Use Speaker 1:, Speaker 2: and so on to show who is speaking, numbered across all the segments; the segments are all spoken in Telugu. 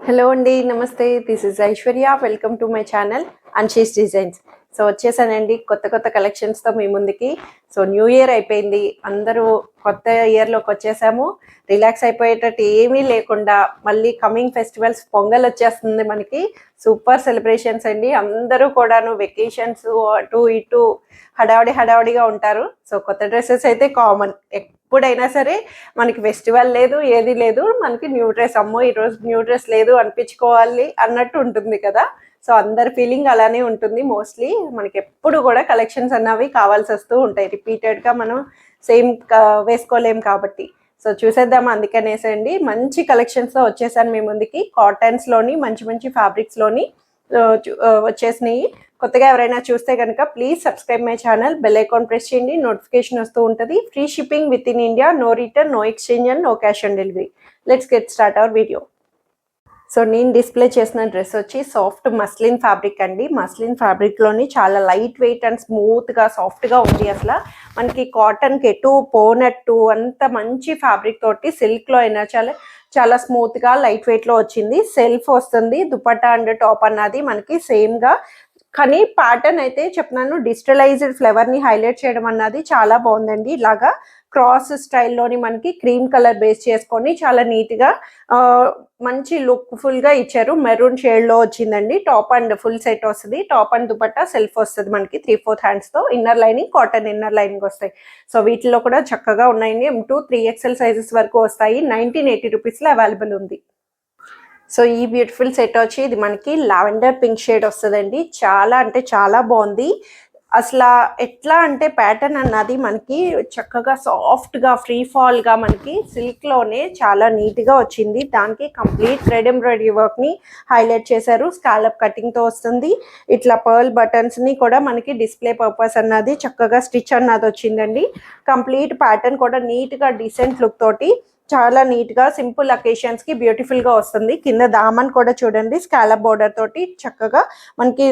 Speaker 1: హలో అండి, నమస్తే. This is Aishwarya. Welcome to my channel Anshi's designs. So వచ్చేసానండి కొత్త కలెక్షన్స్తో మీ ముందుకి. సో న్యూ ఇయర్ అయిపోయింది, అందరూ కొత్త ఇయర్లోకి వచ్చేసాము. రిలాక్స్ అయిపోయేటట్టు ఏమీ లేకుండా మళ్ళీ కమింగ్ ఫెస్టివల్స్ పొంగల్ వచ్చేస్తుంది మనకి. సూపర్ సెలబ్రేషన్స్ అండి. అందరూ కూడాను వెకేషన్స్ అటు ఇటు హడావుడిగా ఉంటారు. సో కొత్త డ్రెస్సెస్ అయితే కామన్. ఎప్పుడైనా సరే మనకి ఫెస్టివల్ లేదు, ఏది లేదు, మనకి న్యూ డ్రెస్, అమ్మో ఈరోజు న్యూ డ్రెస్ లేదు అనిపించుకోవాలి అన్నట్టు ఉంటుంది కదా. సో అందరి ఫీలింగ్ అలానే ఉంటుంది. మోస్ట్లీ మనకి ఎప్పుడు కూడా కలెక్షన్స్ అన్నవి కావాల్సి వస్తూ ఉంటాయి. రిపీటెడ్గా మనం సేమ్ వేసుకోలేం కాబట్టి. సో చూసేద్దాం, అందుకనేసండి మంచి కలెక్షన్స్తో వచ్చేసాను మీ ముందుకి. కాటన్స్లోని మంచి ఫ్యాబ్రిక్స్లోని వచ్చేసినాయి. కొత్తగా ఎవరైనా చూస్తే కనుక please subscribe my channel, bell icon press చేయండి, నోటిఫికేషన్ వస్తూ ఉంటుంది. Free shipping within India, no return, no exchange and no cash on delivery. Let's get start our video. So నేను డిస్ప్లే చేసిన డ్రెస్ వచ్చి సాఫ్ట్ మస్లిన్ ఫ్యాబ్రిక్ అండి. మస్లిన్ ఫ్యాబ్రిక్లోని చాలా లైట్ వెయిట్ అండ్ స్మూత్గా సాఫ్ట్గా ఉంది. అసలు మనకి కాటన్కి ఎటు పోనట్టు అంత మంచి ఫ్యాబ్రిక్ తోటి, సిల్క్లో అయినా చాలా స్మూత్గా లైట్ వెయిట్లో వచ్చింది. సెల్ఫ్ వస్తుంది, దుపట్టా అండ్ టాప్ అన్నది మనకి సేమ్గా. కానీ ప్యాటర్న్ అయితే చెప్తున్నాను, డిజిటలైజ్డ్ ఫ్లవర్ని హైలైట్ చేయడం అన్నది చాలా బాగుందండి. ఇలాగా క్రాస్ స్టైల్లోని మనకి క్రీమ్ కలర్ బేస్ చేసుకొని చాలా నీట్గా మంచి లుక్ ఫుల్గా ఇచ్చారు. మెరూన్ షేడ్లో వచ్చిందండి. టాప్ అండ్ ఫుల్ సెట్ వస్తుంది. టాప్ అండ్ దుపట్టా సెల్ఫ్ వస్తుంది మనకి 3/4 హ్యాండ్స్తో. Inner lining cotton inner lining వస్తాయి. సో వీటిలో కూడా చక్కగా ఉన్నాయండి. M2 3XL సైజెస్ వరకు వస్తాయి. 1980 రూపీస్లో అవైలబుల్ ఉంది. సో ఈ బ్యూటిఫుల్ సెట్ వచ్చి ఇది మనకి లావెండర్ పింక్ షేడ్ వస్తుందండి. చాలా అంటే చాలా బాగుంది. అసలు ఎట్లా అంటే ప్యాటర్న్ అన్నది మనకి చక్కగా సాఫ్ట్గా ఫ్రీ ఫాల్గా మనకి సిల్క్లోనే చాలా నీట్గా వచ్చింది. దానికి కంప్లీట్ థ్రెడ్ ఎంబ్రాయిడరీ వర్క్ని హైలైట్ చేశారు. స్కాలప్ కటింగ్తో వస్తుంది. ఇట్లా పర్ల్ బటన్స్ని కూడా మనకి డిస్ప్లే పర్పస్ అన్నది చక్కగా స్టిచ్ అన్నది వచ్చిందండి. కంప్లీట్ ప్యాటర్న్ కూడా నీట్గా డీసెంట్ లుక్ తోటి చాలా నీట్గా సింపుల్ అకేషన్స్కి బ్యూటిఫుల్గా వస్తుంది. కింద దామన్ కూడా చూడండి స్కాలప్ బోర్డర్ తోటి చక్కగా మనకి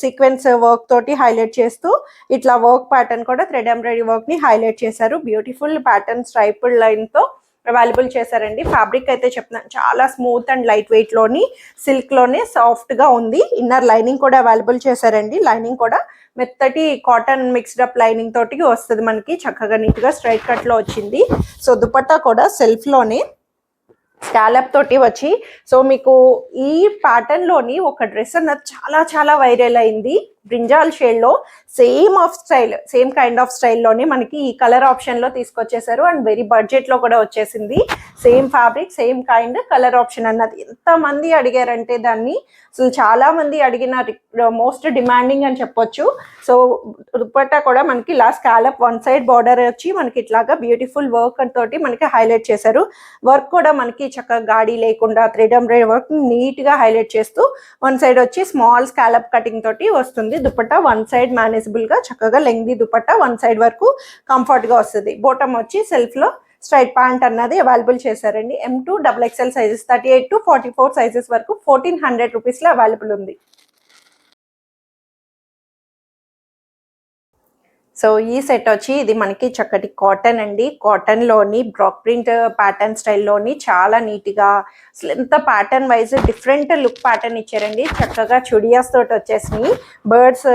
Speaker 1: సీక్వెన్స్ వర్క్ తోటి హైలైట్ చేస్తూ ఇట్లా వర్క్ ప్యాటర్న్ కూడా థ్రెడ్ ఎంబ్రాయిడరీ వర్క్ని హైలైట్ చేశారు. బ్యూటిఫుల్ ప్యాటర్న్ స్ట్రైపుల్ లైన్తో అవైలబుల్ చేశారండి. ఫ్యాబ్రిక్ అయితే చెప్తున్నాను చాలా స్మూత్ అండ్ లైట్ వెయిట్లోని సిల్క్లోనే సాఫ్ట్గా ఉంది. ఇన్నర్ లైనింగ్ కూడా అవైలబుల్ చేశారండి. లైనింగ్ కూడా మెత్తటి కాటన్ మిక్స్డ్ అప్ లైనింగ్ తోటి వస్తుంది మనకి. చక్కగా నీట్గా స్ట్రైట్ కట్లో వచ్చింది. సో దుపట్టా కూడా సెల్ఫ్లోనే స్కాలప్ తోటి వచ్చి, సో మీకు ఈ ప్యాటర్న్లోని ఒక డ్రెస్ అన్నది చాలా వైరల్ అయింది. బ్రింజాల్ షేడ్లో సేమ్ కైండ్ ఆఫ్ స్టైల్లోనే మనకి ఈ కలర్ ఆప్షన్లో తీసుకొచ్చేసారు. అండ్ వెరీ బడ్జెట్లో కూడా వచ్చేసింది. Same fabric same kind colour option అన్నది ఎంతమంది అడిగారంటే దాన్ని అసలు చాలా మంది అడిగిన మోస్ట్ డిమాండింగ్ అని చెప్పొచ్చు. సో దుపట్టా కూడా మనకి ఇలా స్కాలప్ వన్ సైడ్ బార్డర్ వచ్చి మనకి ఇట్లాగా బ్యూటిఫుల్ వర్క్ తోటి మనకి హైలైట్ చేశారు. వర్క్ కూడా మనకి చక్కగా గాడి లేకుండా థ్రెడ్ ఎంబ్రాయిడరీ వర్క్ నీట్గా హైలైట్ చేస్తూ వన్ సైడ్ వచ్చి స్మాల్ స్కాలప్ కటింగ్ తోటి వస్తుంది. దుపట్టా వన్ సైడ్ మేనేజబుల్గా చక్కగా లెంగ్దీ దుపట్టా వన్ సైడ్ వరకు కంఫర్ట్గా వస్తుంది. బోటమ్ వచ్చి సెల్ఫ్లో స్ట్రైట్ ప్యాంట్ అన్నది అవైలబుల్ చేశారండి. M2 XXL sizes 38 to 44 sizes వరకు 1400 రూపీస్లో అవైలబుల్ ఉంది. సో ఈ సెట్ వచ్చి ఇది మనకి చక్కటి కాటన్ అండి. కాటన్లోని బ్రాక్ ప్రింట్ ప్యాటర్న్ స్టైల్లోని చాలా నీట్గా అసలు ఎంత pattern wise different look pattern ఇచ్చారండి. చక్కగా చుడియాస్ తోటి వచ్చేసినాయి. బర్డ్స్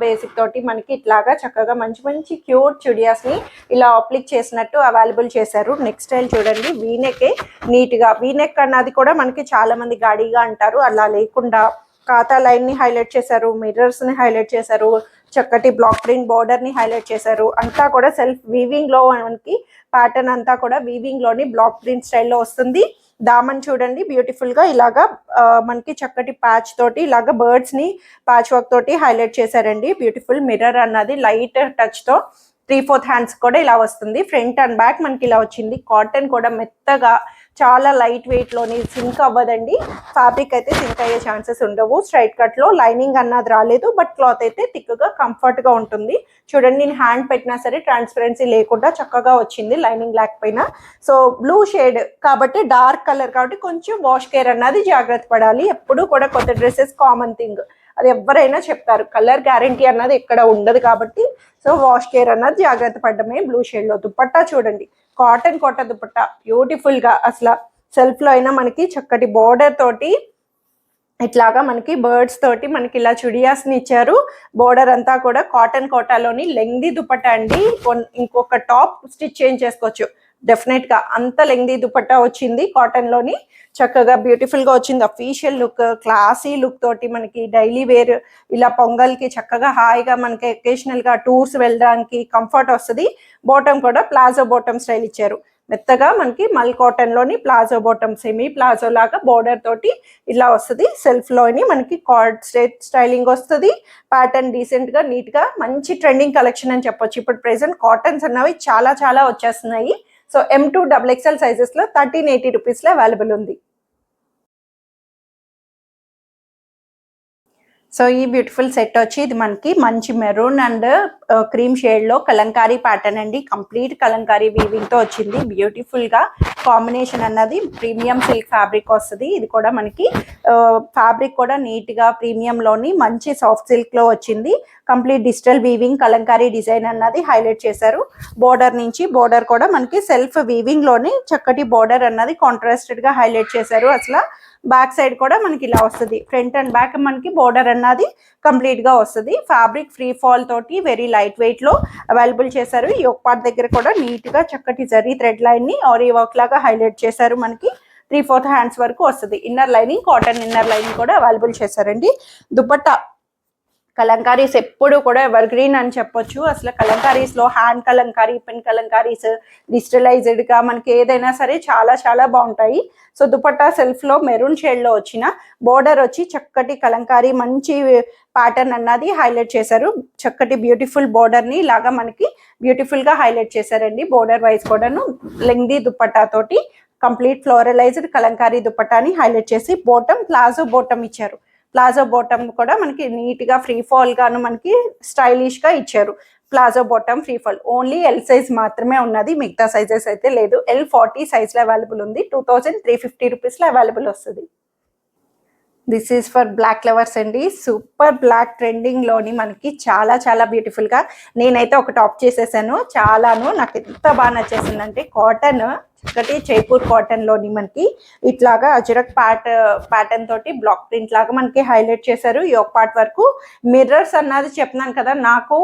Speaker 1: బేసిక్ తోటి మనకి ఇట్లాగా చక్కగా మంచి క్యూట్ చుడియాస్ని ఇలా అప్లిక్ చేసినట్టు అవైలబుల్ చేశారు. నెక్స్ట్ స్టైల్ చూడండి, వీనెక్ నీట్గా వీనెక్ అన్నది కూడా మనకి చాలా మంది గాడిగా అంటారు. అలా లేకుండా ఖాతా లైన్ని హైలైట్ చేశారు, మిర్రర్స్ని హైలైట్ చేశారు, చక్కటి బ్లాక్ ప్రింట్ బార్డర్ని హైలైట్ చేశారు. అంతా కూడా సెల్ఫ్ వీవింగ్లో మనకి ప్యాటర్న్ అంతా కూడా వీవింగ్లోని బ్లాక్ ప్రింట్ స్టైల్లో వస్తుంది. దామన్ చూడండి బ్యూటిఫుల్గా ఇలాగా మనకి చక్కటి ప్యాచ్ తోటి ఇలాగా బర్డ్స్ని ప్యాచ్ వర్క్ తోటి హైలైట్ చేశారండి. బ్యూటిఫుల్ మిర్రర్ అన్నది లైట్ టచ్తో 3/4 హ్యాండ్స్ కూడా ఇలా వస్తుంది. ఫ్రంట్ అండ్ బ్యాక్ మనకి ఇలా వచ్చింది. కాటన్ కూడా మెత్తగా చాలా లైట్ వెయిట్లోని సింక్ అవ్వదండి. ఫ్యాబ్రిక్ అయితే సింక్ అయ్యే ఛాన్సెస్ ఉండవు. స్ట్రైట్ కట్లో లైనింగ్ అన్నది రాలేదు, బట్ క్లాత్ అయితే థిక్గా కంఫర్ట్గా ఉంటుంది. చూడండి, నేను హ్యాండ్ పెట్టినా సరే ట్రాన్స్పరెన్సీ లేకుండా చక్కగా వచ్చింది లైనింగ్ లేకపోయినా. సో బ్లూ షేడ్ కాబట్టి డార్క్ కలర్ కాబట్టి కొంచెం వాష్ కేర్ అన్నది జాగ్రత్త పడాలి. ఎప్పుడు కూడా కొత్త డ్రెస్సెస్ కామన్ థింగ్, అది ఎవరైనా చెప్తారు. కలర్ గ్యారంటీ అన్నది ఎక్కడ ఉండదు కాబట్టి సో వాష్ కేర్ అన్నది జాగ్రత్త పడడమే. బ్లూ షేడ్లో దుపట్టా చూడండి, కాటన్ దుపట్టా బ్యూటిఫుల్గా అసలు సెల్ఫ్లో అయినా మనకి చక్కటి బోర్డర్ తోటి ఇట్లాగా మనకి బర్డ్స్ తోటి మనకి ఇలా చుడియాస్ని ఇచ్చారు. బోర్డర్ అంతా కూడా కాటన్ కోటాలోని లెంగ్దీ దుపట్టా అండి. ఇంకొక టాప్ స్టిచ్ చేంజ్ చేసుకోవచ్చు డెఫినెట్గా, అంత లెంగ్దీ దుపట్టా వచ్చింది కాటన్లోని. చక్కగా బ్యూటిఫుల్గా వచ్చింది. అఫీషియల్ లుక్, క్లాసీ లుక్ తోటి మనకి డైలీ వేర్ ఇలా పొంగల్కి చక్కగా హాయిగా మనకి అకేషనల్గా టూర్స్ వెళ్ళడానికి కంఫర్ట్ వస్తుంది. బాటమ్ కూడా ప్లాజో బాటమ్ స్టైల్ ఇచ్చారు. మెత్తగా మనకి మల్ కాటన్లోని ప్లాజో బాటమ్, సెమీ ప్లాజో లాగా బోర్డర్ తోటి ఇలా వస్తుంది. సెల్ఫ్లోని మనకి కార్డ్ స్ట్రేట్ స్టైలింగ్ వస్తుంది. ప్యాటర్న్ డీసెంట్గా నీట్గా మంచి ట్రెండింగ్ కలెక్షన్ అని చెప్పొచ్చు. ఇప్పుడు ప్రెసెంట్ కాటన్స్ అన్నవి చాలా చాలా వచ్చేస్తున్నాయి. సో M2 XXL సైజెస్లో 1380 రూపీస్లో అవైలబుల్ ఉంది. సో ఈ బ్యూటిఫుల్ సెట్ వచ్చి ఇది మనకి మంచి మెరూన్ అండ్ క్రీమ్ షేడ్లో కలంకారీ ప్యాటర్న్ అండి. కంప్లీట్ కలంకారీ వీవింగ్తో వచ్చింది. బ్యూటిఫుల్గా కాంబినేషన్ అన్నది ప్రీమియం సిల్క్ ఫ్యాబ్రిక్ వస్తుంది. ఇది కూడా మనకి ఫ్యాబ్రిక్ కూడా నీట్గా ప్రీమియంలోని మంచి సాఫ్ట్ సిల్క్లో వచ్చింది. Complete digital weaving Kalamkari design అన్నది హైలైట్ చేశారు. బోర్డర్ నుంచి బోర్డర్ కూడా మనకి సెల్ఫ్ వీవింగ్లోని చక్కటి బోర్డర్ అన్నది కాంట్రాస్టెడ్గా హైలైట్ చేశారు. అసలు బ్యాక్ సైడ్ కూడా మనకి ఇలా వస్తుంది. ఫ్రంట్ అండ్ బ్యాక్ మనకి బోర్డర్ అన్నది కంప్లీట్గా వస్తుంది. ఫ్యాబ్రిక్ ఫ్రీ ఫాల్ తోటి వెరీ లైట్ వెయిట్లో అవైలబుల్ చేశారు. ఈ ఒక పార్ట్ దగ్గర కూడా నీట్గా చక్కటి జరీ థ్రెడ్ లైన్ని ఆరీ వర్క్ లాగా హైలైట్ చేశారు. మనకి 3/4 హ్యాండ్స్ వరకు వస్తుంది. Inner lining cotton inner lining కూడా అవైలబుల్ చేశారండి. దుపట్టా కలంకారీస్ ఎప్పుడు కూడా ఎవర్ గ్రీన్ అని చెప్పొచ్చు. అసలు కలంకారీస్లో హ్యాండ్ కలంకారీ, పెన్ కలంకారీస్ డిజిటలైజ్డ్గా మనకి ఏదైనా సరే చాలా చాలా బాగుంటాయి. సో దుపట్టా సెల్ఫ్లో మెరూన్ షేడ్లో వచ్చిన బోర్డర్ వచ్చి చక్కటి కలంకారీ మంచి ప్యాటర్న్ అన్నది హైలైట్ చేశారు. చక్కటి బ్యూటిఫుల్ బోర్డర్ని ఇలాగా మనకి బ్యూటిఫుల్గా హైలైట్ చేశారండి. బోర్డర్ వైజ్ కూడాను లెంగ్దీ దుపట్టా తోటి కంప్లీట్ ఫ్లోరలైజ్డ్ కలంకారీ దుపట్టాని హైలైట్ చేసి బాటమ్ ప్లాజో బాటమ్ ఇచ్చారు. ప్లాజో బాటమ్ కూడా మనకి నీట్గా ఫ్రీ ఫాల్ గాను మనకి స్టైలిష్గా ఇచ్చారు. Palazzo bottom free fall only L size మాత్రమే ఉన్నది, మిగతా సైజెస్ అయితే లేదు. L40 సైజ్లో అవైలబుల్ ఉంది. 2350 రూపీస్లో అవైలబుల్ వస్తుంది. This is for black lovers అండి. సూపర్ బ్లాక్ ట్రెండింగ్లోని మనకి చాలా చాలా బ్యూటిఫుల్గా నేనైతే ఒక టాప్ చేసేసాను. చాలాను నాకు ఎంత బాగా నచ్చేసిందంటే కాటన్ చక్కటి జైపూర్ కాటన్లోని మనకి ఇట్లాగా అజరక్ ప్యాటర్న్ తోటి బ్లాక్ ప్రింట్ లాగా మనకి హైలైట్ చేశారు. ఈ ఒక పార్ట్ వరకు మిర్రర్స్ అన్నది చెప్తున్నాను కదా, నాకు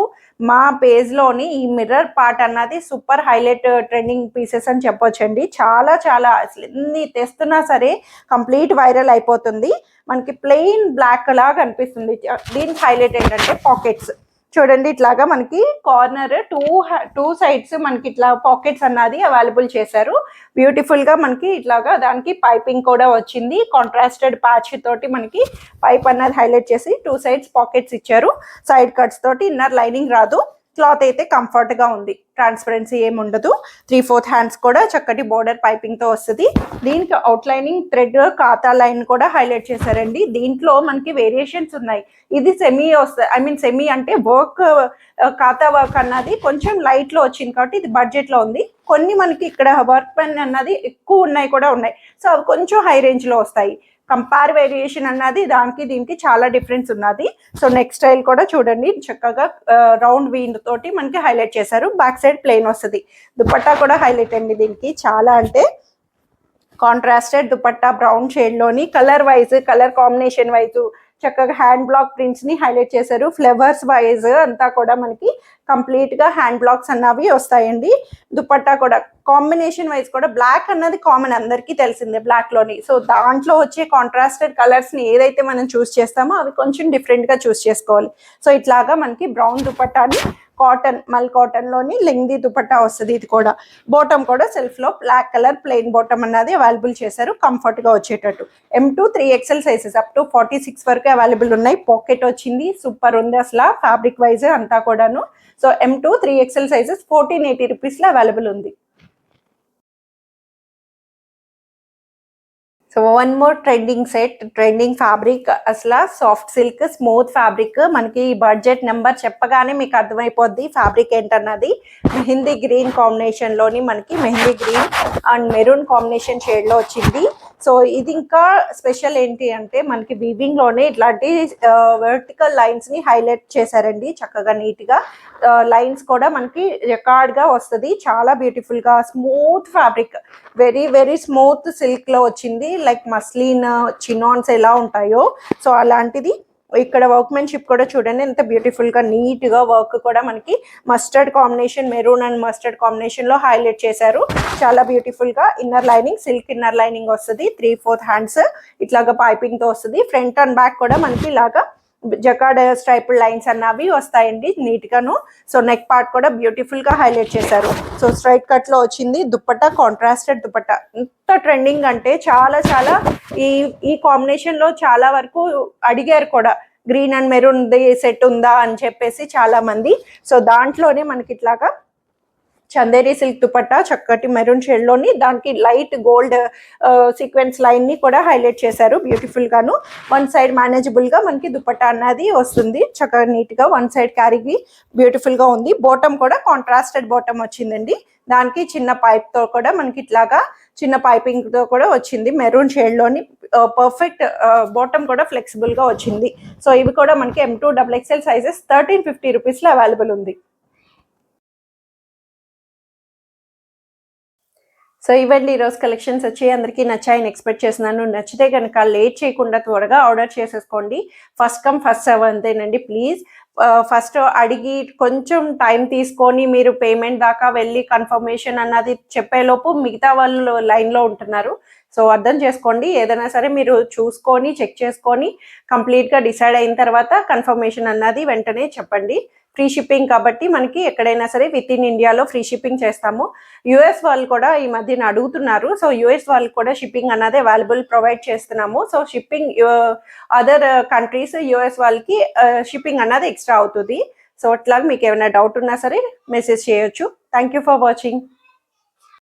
Speaker 1: మా పేజ్లోని ఈ మిర్రర్ పార్ట్ అన్నది సూపర్ హైలైట్ ట్రెండింగ్ పీసెస్ అని చెప్పొచ్చండి. చాలా చాలా అసలు ఎన్ని తెస్తున్నా సరే కంప్లీట్ వైరల్ అయిపోతుంది. మనకి ప్లెయిన్ బ్లాక్ లాగా అనిపిస్తుంది. దీనికి హైలైట్ ఏంటంటే పాకెట్స్ చూడండి. ఇట్లాగా మనకి కార్నర్ టూ సైడ్స్ మనకి ఇట్లా పాకెట్స్ అన్నది అవైలబుల్ చేశారు. బ్యూటిఫుల్గా మనకి ఇట్లాగా దానికి పైపింగ్ కూడా వచ్చింది. కాంట్రాస్టెడ్ ప్యాచ్ తోటి మనకి పైప్ అన్నది హైలైట్ చేసి 2 సైడ్స్ పాకెట్స్ ఇచ్చారు. సైడ్ కట్స్ తోటి ఇన్నర్ లైనింగ్ రాదు. క్లాత్ అయితే కంఫర్ట్గా ఉంది. ట్రాన్స్పరెన్సీ ఏమి ఉండదు. 3/4 హ్యాండ్స్ కూడా చక్కటి బోర్డర్ పైపింగ్తో వస్తుంది. దీనికి అవుట్లైనింగ్ థ్రెడ్ ఖాతా లైన్ కూడా హైలైట్ చేశారండి. దీంట్లో మనకి వేరియేషన్స్ ఉన్నాయి. ఇది సెమీ వస్తుంది, సెమీ అంటే వర్క్ ఖాతా వర్క్ అన్నది కొంచెం లైట్లో వచ్చింది కాబట్టి ఇది బడ్జెట్లో ఉంది. కొన్ని మనకి ఇక్కడ వర్క్ పెన్ అన్నది ఎక్కువ ఉన్నాయి కూడా ఉన్నాయి. సో అవి కొంచెం హై రేంజ్లో వస్తాయి. కంపేర్ వేరియేషన్ అన్నది దానికి దీనికి చాలా డిఫరెన్స్ ఉన్నది. సో నెక్స్ట్ స్టైల్ కూడా చూడండి చక్కగా రౌండ్ వీన్ తోటి మనకి హైలైట్ చేశారు. బ్యాక్ సైడ్ ప్లెయిన్ వస్తుంది. దుపట్టా కూడా హైలైట్ అండి. దీనికి చాలా అంటే కాంట్రాస్టెడ్ దుపట్టా బ్రౌన్ షేడ్లోని colour wise colour combination wise చక్కగా హ్యాండ్ బ్లాక్ ప్రింట్స్ని హైలైట్ చేశారు. ఫ్లవర్స్ వైజ్ అంతా కూడా మనకి కంప్లీట్గా హ్యాండ్ బ్లాక్స్ అన్నవి వస్తాయండి. దుపట్టా కూడా కాంబినేషన్ వైజ్ కూడా బ్లాక్ అన్నది కామన్, అందరికీ తెలిసిందే బ్లాక్లోని. సో దాంట్లో వచ్చే కాంట్రాస్టెడ్ కలర్స్ని ఏదైతే మనం చూస్ చేస్తామో అవి కొంచెం డిఫరెంట్గా చూస్ చేసుకోవాలి. సో ఇట్లాగా మనకి బ్రౌన్ దుపట్టాని కాటన్ మల్ కాటన్లోని లెంగ్దీ దుపట్టా వస్తుంది. ఇది కూడా బాటమ్ కూడా సెల్ఫ్లో బ్లాక్ కలర్ ప్లెయిన్ బాటమ్ అన్నది అవైలబుల్ చేశారు కంఫర్ట్గా వచ్చేటట్టు. M2 3XL sizes up to 46 వరకు అవైలబుల్ ఉన్నాయి. పాకెట్ వచ్చింది, సూపర్ ఉంది అసలు ఫ్యాబ్రిక్ వైజ్ అంతా కూడాను. సో M2 3XL సైజెస్ 1480 రూపీస్లో అవైలబుల్ ఉంది. So one more trending fabric, అసలు సాఫ్ట్ సిల్క్ స్మూత్ ఫ్యాబ్రిక్. మనకి బడ్జెట్ నెంబర్ చెప్పగానే మీకు అర్థమైపోద్ది ఫ్యాబ్రిక్ ఏంటన్నది. మెహందీ గ్రీన్ కాంబినేషన్లోని మనకి mehndi green and maroon combination షేడ్లో వచ్చింది. సో ఇది ఇంకా స్పెషల్ ఏంటి అంటే మనకి వీవింగ్లోనే ఇట్లాంటి వర్టికల్ లైన్స్ని హైలైట్ చేశారండి చక్కగా నీట్గా. లైన్స్ కూడా మనకి రికార్డ్గా వస్తుంది, చాలా బ్యూటిఫుల్గా smooth fabric, very very smooth సిల్క్లో వచ్చింది. లైక్ మస్లిన్ చినాన్స్ ఎలా ఉంటాయో సో అలాంటిది. ఇక్కడ వర్క్మెన్షిప్ కూడా చూడండి ఎంత బ్యూటిఫుల్గా నీట్గా వర్క్ కూడా మనకి mustard combination, maroon and mustard కాంబినేషన్లో హైలైట్ చేశారు. చాలా బ్యూటిఫుల్గా inner lining, silk inner lining వస్తుంది. 3/4 హ్యాండ్స్ ఇట్లాగా పైపింగ్తో వస్తుంది. ఫ్రంట్ అండ్ బ్యాక్ కూడా మనకి ఇలాగా జకార్డ్ స్ట్రైపుల్ లైన్స్ అన్నవి వస్తాయండి నీట్గాను. సో నెక్ పార్ట్ కూడా బ్యూటిఫుల్గా హైలైట్ చేశారు. సో స్ట్రైట్ కట్లో వచ్చింది. దుప్పట్టా కాంట్రాస్టెడ్ దుప్పట్టా, ఎంత ట్రెండింగ్ అంటే చాలా చాలా ఈ కాంబినేషన్లో చాలా వరకు అడిగారు కూడా, గ్రీన్ అండ్ మెరూన్ సెట్ ఉందా అని చెప్పేసి చాలా మంది. సో దాంట్లోనే మనకి ఇట్లాగా చందేరి సిల్క్ దుపట్టా చక్కటి మెరూన్ షేడ్లోని దానికి లైట్ గోల్డ్ సీక్వెన్స్ లైన్ని కూడా హైలైట్ చేశారు బ్యూటిఫుల్గాను. వన్ సైడ్ మేనేజబుల్గా మనకి దుపట్టా అన్నది వస్తుంది చక్కగా నీట్గా. వన్ సైడ్ క్యారీకి బ్యూటిఫుల్గా ఉంది. బాటమ్ కూడా కాంట్రాస్టెడ్ బాటమ్ వచ్చిందండి. దానికి చిన్న పైప్తో కూడా మనకి ఇట్లాగా చిన్న పైపింగ్తో కూడా వచ్చింది మెరూన్ షేడ్లోని. పర్ఫెక్ట్ బాటమ్ కూడా ఫ్లెక్సిబుల్గా వచ్చింది. సో ఇవి కూడా మనకి M2 XXL సైజెస్ 1350 రూపీస్లో అవైలబుల్ ఉంది. సో ఇవండి ఈరోజు కలెక్షన్స్ వచ్చి అందరికీ నచ్చాయని ఎక్స్పెక్ట్ చేస్తున్నాను. నచ్చితే కనుక లేట్ చేయకుండా త్వరగా ఆర్డర్ చేసేసుకోండి. ఫస్ట్ కమ్ ఫస్ట్ సర్వ్ అంతేనండి. ప్లీజ్ ఫస్ట్ అడిగి కొంచెం టైం తీసుకొని మీరు పేమెంట్ దాకా వెళ్ళి కన్ఫర్మేషన్ అన్నది చెప్పేలోపు మిగతా వాళ్ళు లైన్లో ఉంటున్నారు. సో అర్థం చేసుకోండి. ఏదైనా సరే మీరు చూసుకొని చెక్ చేసుకొని కంప్లీట్గా డిసైడ్ అయిన తర్వాత కన్ఫర్మేషన్ అన్నది వెంటనే చెప్పండి. ఫ్రీ షిప్పింగ్ కాబట్టి మనకి ఎక్కడైనా సరే విత్ ఇన్ ఇండియాలో ఫ్రీ షిప్పింగ్ చేస్తాము. యుఎస్ వాళ్ళు కూడా ఈ మధ్యన అడుగుతున్నారు. సో యుఎస్ వాళ్ళకి కూడా షిప్పింగ్ అన్నది అవైలబుల్ ప్రొవైడ్ చేస్తున్నాము. So shipping other countries US వాళ్ళకి షిప్పింగ్ అన్నది ఎక్స్ట్రా అవుతుంది. సో అట్లా మీకు ఏమైనా డౌట్ ఉన్నా సరే మెసేజ్ చేయొచ్చు. Thank you for watching.